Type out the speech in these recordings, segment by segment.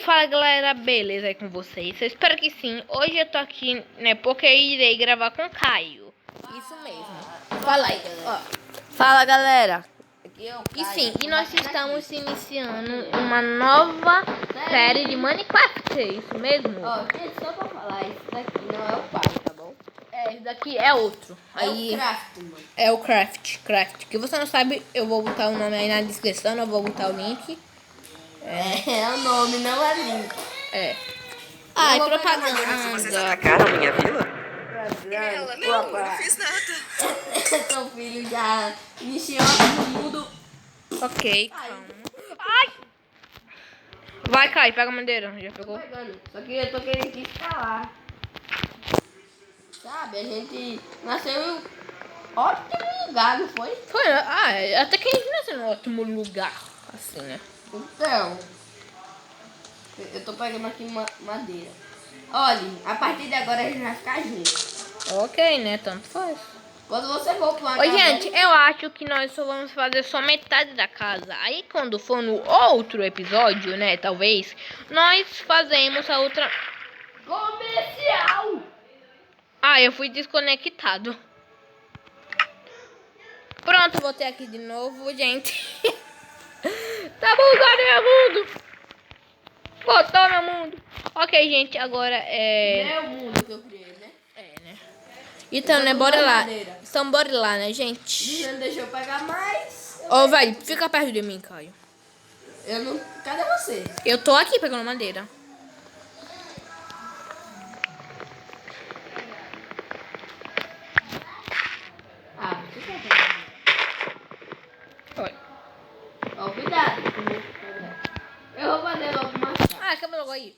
Fala galera, beleza aí com vocês? Eu espero que sim. Hoje eu tô aqui, né, porque eu irei gravar com o Caio. Isso mesmo. Fala aí, ó. Fala galera. Aqui é o E Caio. sim, e nós estamos iniciando uma nova série de Minecraft, é isso mesmo? Ó, gente, só pra falar, isso daqui não é o pai, tá bom? É, esse daqui é outro. É o Craft, mano. É o Craft. Que você não sabe, eu vou botar o nome aí na descrição, eu vou botar o link. É o nome, não é link. É. Ah, e Vocês propaganda. atacaram minha vila? Ela Não, eu não fiz nada. Seu filho já iniciou todo mundo. Ok, calma. Ai! Vai, Caio, pega a madeira. Já pegou? Tô pegando. Só que eu tô querendo te escalar. Sabe, a gente nasceu em um ótimo lugar, não foi? Foi, né? Ah, até que a gente nasceu num ótimo lugar. Assim, né? Então, eu tô pegando aqui madeira. Olha, a partir de agora a gente vai ficar junto. Ok, né? Tanto faz. Quando você for pra uma Oi, casa gente, eu acho que nós só vamos fazer só metade da casa. Aí, quando for no outro episódio, né? Talvez, nós fazemos a outra... comercial. Ah, eu fui desconectado. Pronto, voltei aqui de novo, gente. Tá bugado meu mundo. Botou meu mundo. Ok, gente, agora É o mundo que eu criei, né? É, né? Então, Eu tô né, com bora mais lá. madeira. Então, bora lá, né, gente? Não deixou eu pegar mais. Ô, velho, fica perto de mim, Caio. Eu não. Cadê você? Eu tô aqui pegando madeira. Ah, você tá pegando. Olha. Ó, cuidado. Eu vou fazer logo uma chave. Ah, acaba logo aí.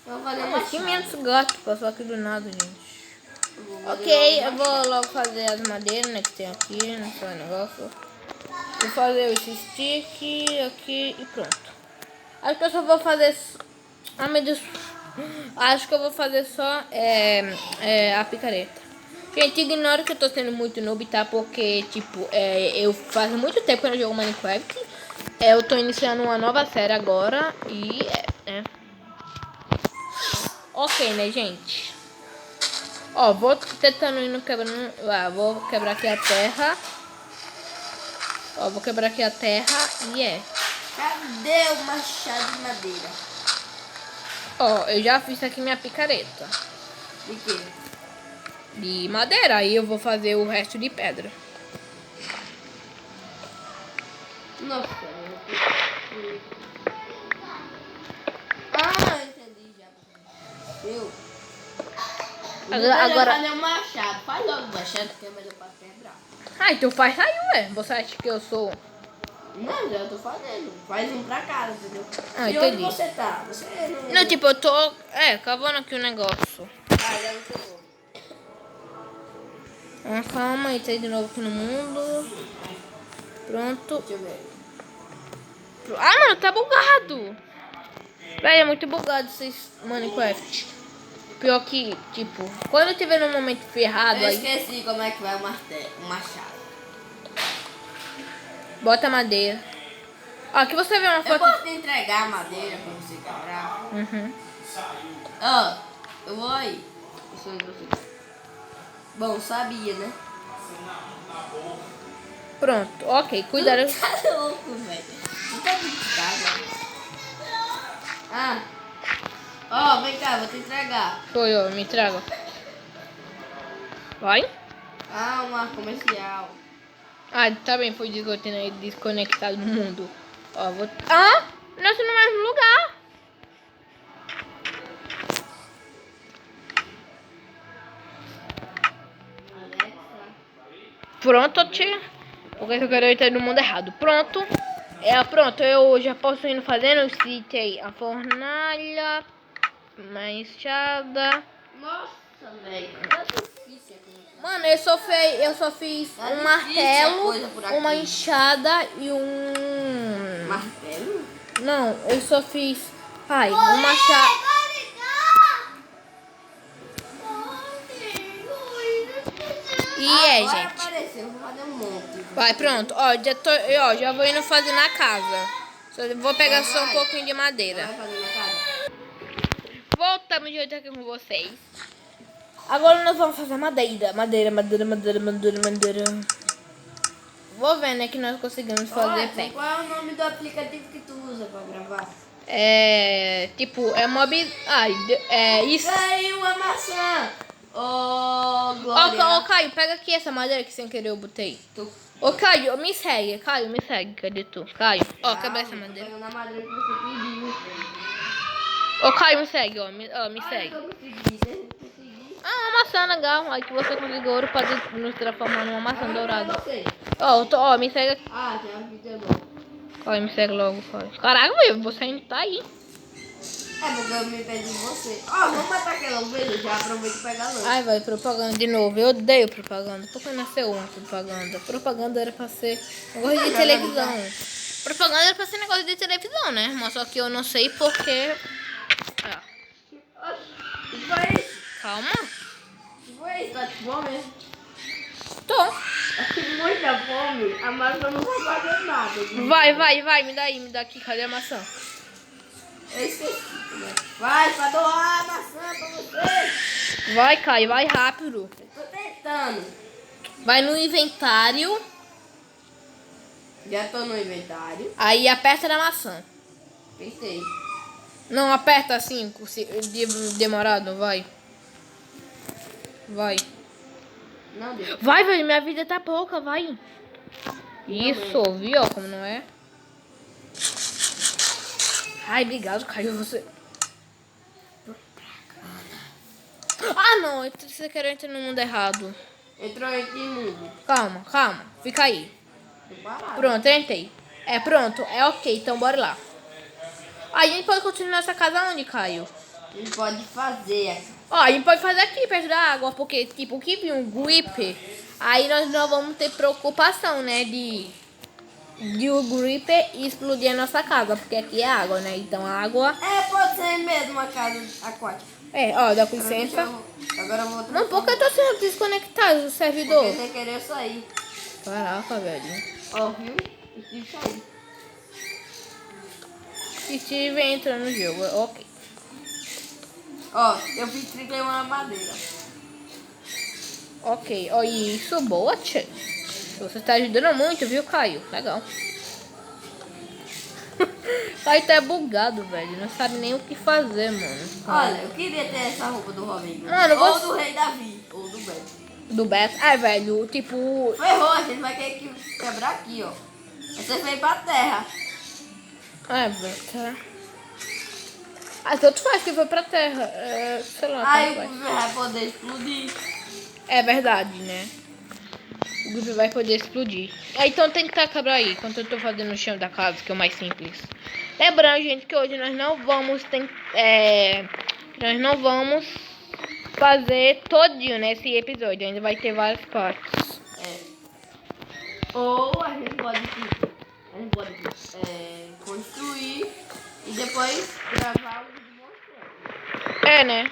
Eu vou fazer Ah, uma 500 chave. gatos, passou aqui do nada, gente. Eu vou fazer Ok, logo eu uma vou chave. logo fazer as madeiras, né, que tem aqui, nesse negócio. Vou fazer esse stick aqui e pronto. Acho que eu só vou fazer... Ah, meu Deus. Acho que eu vou fazer só a picareta. Gente, ignora que eu tô sendo muito noob, tá? Porque, tipo, eu faz muito tempo que eu não jogo Minecraft. Eu tô iniciando uma nova série agora e... Ok, né, gente? Ó, vou tentando ir no quebrando... Ah, vou quebrar aqui a terra. Ó, vou quebrar aqui a terra e Cadê o machado de madeira? Ó, eu já fiz aqui minha picareta De quê? de madeira. Aí eu vou fazer o resto de pedra. Nossa, Ah, entendi já. Eu. Agora- Fazer um machado. Faz logo o machado que é melhor pra quebrar. Ah, então faz aí, ué. Você acha que eu sou... Não, já tô fazendo. Faz um pra casa, entendeu? Ah, e onde entendi. você tá? Você não... Não, tipo, eu tô... cavando aqui o negócio. Ah, já você foi. Calma, entrei de novo aqui no mundo. Pronto. Deixa eu ver. Ah, mano, tá bugado. Velho, é muito bugado esses Minecraft. Pior que, tipo, quando eu tiver num momento ferrado Eu aí, esqueci como é que vai o martelo, o machado. bota madeira. Ó, aqui você vê uma Eu foto... posso te entregar a madeira pra você quebrar? Uhum. Ó, eu vou aí. Isso é você. Bom, sabia, né? Pronto, ok, cuidado. Tá louco, velho. Não tá brincando. Ah. Ó, vem cá, vou te entregar. Foi, ó, me traga. Vai. Calma, comercial. Ah, tá bem, foi desconectado no mundo. Ó, vou... Ah, nós estamos no mesmo lugar. Alexa. Pronto, tia. Porque eu quero entrar no mundo errado. Pronto. Pronto, eu já posso ir fazendo. Eu citei a fornalha, uma enxada. Nossa, velho. Tá difícil aqui. Mano, eu só fiz Tá um difícil martelo, a coisa por aqui. uma enxada e um... Martelo? Não, eu só fiz... Ai, um machado... Agora gente. apareceu, vou fazer um monte. Vai, pronto. Ó, já vou indo fazer na casa. Vou pegar só um pouquinho de madeira. Vai fazer na casa? Voltamos de hoje aqui com vocês. Agora nós vamos fazer madeira. Madeira. Vou ver, né, que nós conseguimos fazer pé. Qual é o nome do aplicativo que tu usa pra gravar? É mob... Ai, isso. Caiu a maçã! Ô, Glória. Ô, Caio, pega aqui essa madeira que sem querer eu botei. Tu- Ô, Caio, me segue. Caio, me segue. Cadê tu? Caio, ó, quebra essa Tô madeira. pegando a madeira que você pediu. Ô, Caio, me segue, ó. Me segue. Eu consegui, você conseguiu. Ah, uma maçã legal. Aí que você conseguiu ouro pra nos transformar numa maçã dourada. Você. Ó, me segue aqui. Ah, tem uma fita boa. Caio, me segue logo, Caio. Caraca, velho, você ainda tá aí. É porque eu me perdi em você. Ó, vamos matar aquela ovelha, já aproveita e pega a lança. Ai, vai, propaganda de novo. Eu odeio propaganda. Por que nasceu uma propaganda? Propaganda era pra ser negócio de televisão. Propaganda era pra ser negócio de televisão, né? Mas só que eu não sei porque... Ah, Que foi isso? calma. Que foi isso? Tá com fome? Tô. Tá com muita fome. A maçã não vai fazer nada. Vai, me dá aqui. Cadê a maçã? Eu esqueci. Vai, pra doar a maçã pra você. Vai, Caio, vai rápido. Eu tô tentando. Vai no inventário, Já tô no inventário. aí aperta na maçã. Pensei. Não, aperta assim, demorado, vai. Vai. Não deu. Vai, velho, minha vida tá pouca, vai. Isso, viu como não é? Ai, obrigado, Caio, você... Ah, não, você quer entrar no mundo errado. Entrou em que mundo? Calma, fica aí. Tô parado. Pronto, entrei. Pronto, ok, então bora lá. A gente pode continuar nessa casa onde, Caio? A gente pode fazer. Ó, a gente pode fazer aqui, perto da água, porque, tipo, que vir um gripper, aí nós não vamos ter preocupação, né, de o gripper explodir a nossa casa, porque aqui é água, né, então a água... Pode ser mesmo uma casa aquática. Ó, dá com licença. Agora eu vou... Não, porque eu tô sendo desconectado do servidor. Porque sem querer eu sair. Caraca, velho. Ó, viu? Eu tive que sair. Steve entra no jogo, ok. Ó, eu fiz 31 na madeira. Ok, ó, isso, boa, tchê. Você tá ajudando muito, viu, Caio? Legal. Caio tá bugado, velho. Não sabe nem o que fazer, mano. Olha, eu queria ter essa roupa do Robin. Mano, ou você- do Rei Davi. Ou do Beto. Do Beto. Velho, tipo... Ferrou, a gente vai ter que quebrar aqui, ó. Você veio pra terra. Beto. Tanto faz que foi pra terra. Sei lá, Aí tanto o faz. Gripper vai poder explodir. É verdade, né? O grupo vai poder explodir. Então tem que quebrar aí, enquanto eu tô fazendo o chão da casa, que é o mais simples. Lembrando, gente, que hoje nós não vamos nós não vamos fazer todinho nesse episódio. Ainda vai ter várias partes. Ou a gente pode construir e depois gravar o vídeo mostrando. Né?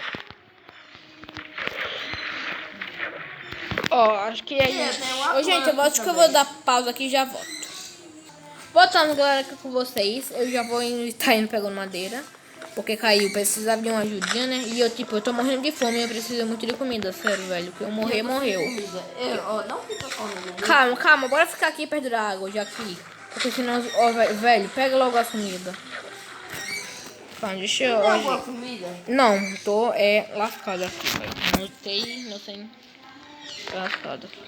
Ó, acho que é isso. tem uma Ô, gente, eu planta acho que eu também. vou dar pausa aqui e já volto. Voltando, galera, aqui com vocês. Eu já vou tá indo pegando madeira. Porque caiu, precisava de uma ajudinha, né? E eu tô morrendo de fome e eu preciso muito de comida, sério, velho. Que eu morrer, morreu. Comida. Não fica correndo. Calma, bora ficar aqui perto da água, já aqui. Porque senão, velho, pega logo a comida. Tá, deixa eu... Tem alguma comida? Não, tô lascado aqui, velho. Não sei. Lascado aqui.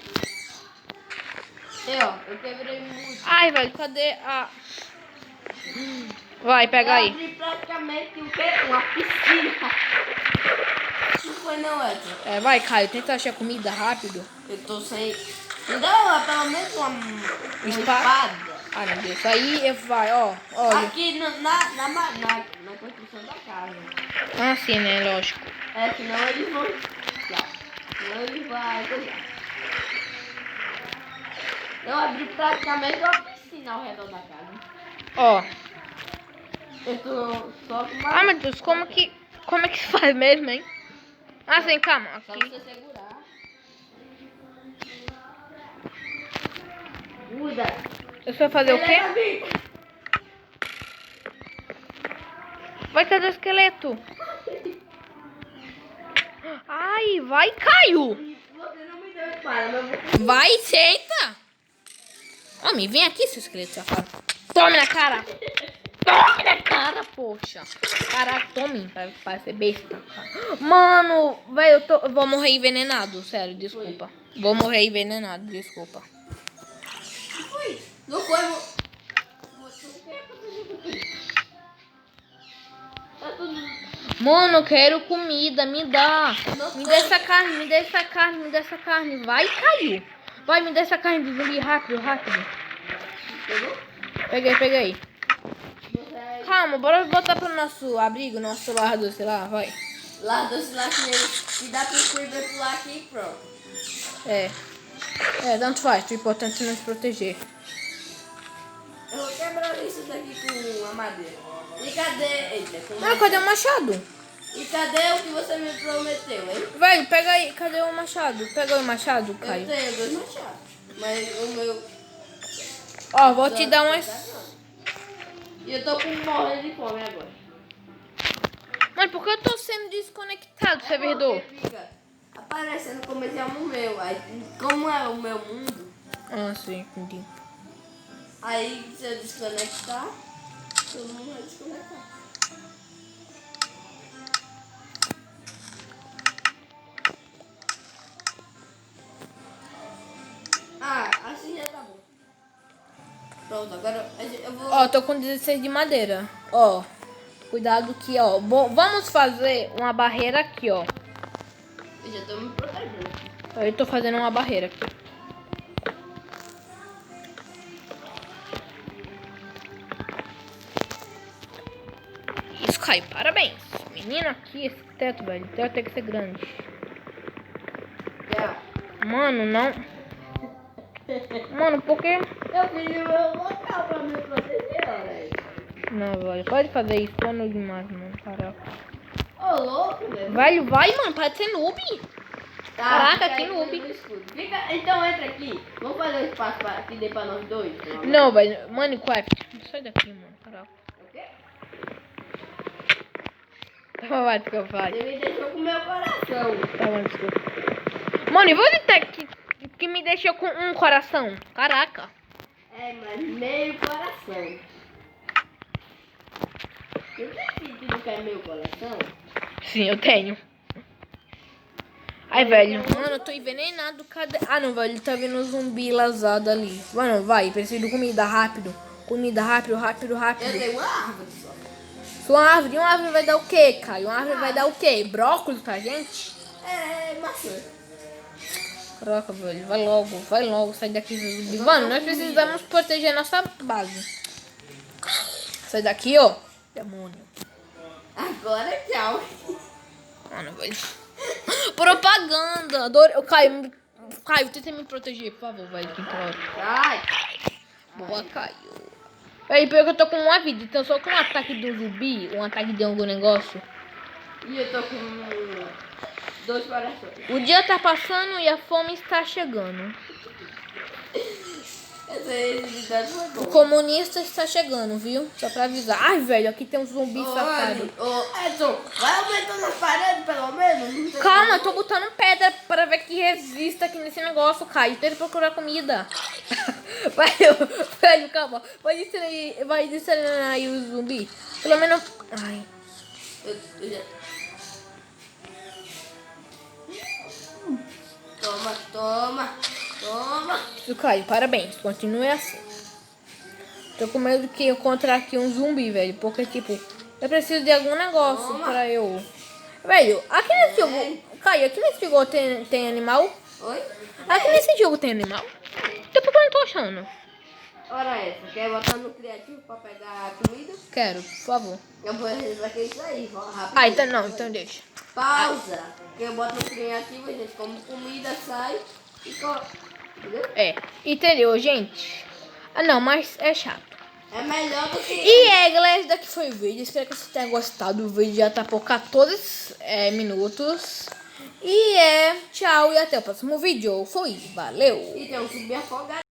Eu quebrei muito. Ai, velho, cadê a... Vai, pega aí. abri praticamente o quê? Uma piscina. Não foi não, Edson. Vai, Caio, tenta achar comida rápido. Eu tô sem... Me dá pelo menos uma espada. Ah, meu Deus. Aí, vai, ó. Olha. Aqui na construção da casa. Ah, sim, né? Lógico. Senão eles vão... Senão eles vão coisar. Eu abri praticamente uma piscina ao redor da casa. Ó. Eu tô só com uma... Ah, meu Deus, como é que faz mesmo, hein? Ah, sim, calma. Só Aqui. você segurar. Muda. Você vai fazer o quê? Vai, cadê o esqueleto? Ai, vai, Caio. Você não me deu espada, mas eu Vai, senta. Homem, vem aqui, seu esqueleto safado. Tome na cara. Tome na cara, poxa. Caraca, tome, pra parecer besta. Mano, velho, eu vou morrer envenenado. Sério, desculpa. Vou morrer envenenado, desculpa. não foi. Você não quer proteger o quê? Tá tudo. Mano, eu quero comida, me dá. Não Me dá essa carne, me dá essa carne, me dá essa carne. Vai, Caio. Vai, me dá essa carne de zumbi, rápido, rápido. Pegou? Peguei. Você Calma, bora botar pro nosso abrigo, nosso lar do, sei lá, vai. lá doce lá que dá pro Quiver pular aqui e pronto. É, tanto faz, o importante é nos proteger. Eu vou quebrar isso daqui com a madeira. E cadê? Eita, com Ah, madeira. cadê o machado? E cadê o que você me prometeu, hein? Velho, pega aí, cadê o machado? Pega o machado, Eu Caio. tenho 2 machados. Mas o meu. Ó, vou te dar umas... E eu tô com morrendo de fome agora. Mano, por que eu tô sendo desconectado, servidor? Porque fica aparecendo como esse é o meu. Aí, como é o meu mundo, Ah, sim, entendi. aí se eu desconectar, todo mundo vai desconectar. Ah, assim já tá bom. Pronto, agora eu vou. Ó, tô com 16 de madeira. Ó, cuidado que, ó. Vamos fazer uma barreira aqui, ó. Eu já tô me protegendo. Eu tô fazendo uma barreira aqui. Isso, Caio, parabéns. Menino aqui, esse teto, velho. O teto tem que ser grande. Já. Mano, não. Mano, por quê? Eu fiz o meu local pra me proteger, olha aí. Não, velho. Pode fazer isso. Plano demais, mano. Caraca. Ô, louco, velho. Velho, vai, mano. Pode ser noob. Tá, Caraca, fica que aí noob. no escuro. Então entra aqui. Vamos fazer um espaço que dê pra nós dois? Não, velho. Minecraft. Sai daqui, mano. Caraca. O quê? Tá, vai, que eu faço. Você me deixou com o meu coração. Tá bom, desculpa. Mano, e você tá que me deixou com um coração? Caraca. É, mas meio coração. Você tem sentido que é meio coração? Sim, eu tenho. Ai, velho. Mano, eu tô envenenado. Cadê? Ah, não, velho. Tá vindo um zumbi lasado ali. Mano, vai. Preciso de comida rápido. Comida rápido. Eu tenho uma árvore só. Sua árvore. Uma árvore vai dar o quê, Caio? Uma árvore vai dar o quê? Brócolis pra gente? É, maçã. Caraca, velho. Vai logo. Sai daqui, zumbi. Mano, nós precisamos proteger nossa base. Sai daqui, ó. Demônio. Agora tchau. Mano, velho. Propaganda. Adoro. Caio, tenta me proteger, por favor, velho. Que troca. Ai. Boa, Caio. Aí, pior que eu tô com uma vida. Então, só com um ataque do zumbi, um ataque de algum negócio. E eu tô com 2 corações. O dia tá passando e a fome está chegando. Essa identidade foi O boa. comunista está chegando, viu? Só pra avisar. Ai, velho, aqui tem um zumbi safado. Ô, Edson, vai aumentando as paredes, pelo menos. Não sei Calma, eu tô botando pedra para ver que resista aqui nesse negócio, Caio. Tem que procurar comida. Velho, calma. Vai distrair aí o zumbi. Pelo menos... Ai. Eu já... Toma. Isso, Caio, parabéns. Continue assim. Tô com medo que eu encontrar aqui um zumbi, velho. Porque, tipo, eu preciso de algum negócio Toma. pra eu... Velho, aqui nesse jogo... Caio, aqui nesse jogo tem animal? Oi? Aqui nesse jogo tem animal? Então por que eu não tô achando? Ora essa, quer botar no criativo pra pegar comida? Quero, por favor. Eu vou resolver aqui isso aí, rápido. Ah, então não, então deixa. Pausa. Que eu boto no criativo, a gente come comida, sai e come. Entendeu? É, entendeu, gente? Ah, não, mas é chato. É melhor do que... E é, galera, esse daqui foi o vídeo. Espero que você tenha gostado. O vídeo já tá por 14 minutos. E tchau e até o próximo vídeo. Foi, valeu! E tem um subir afogado.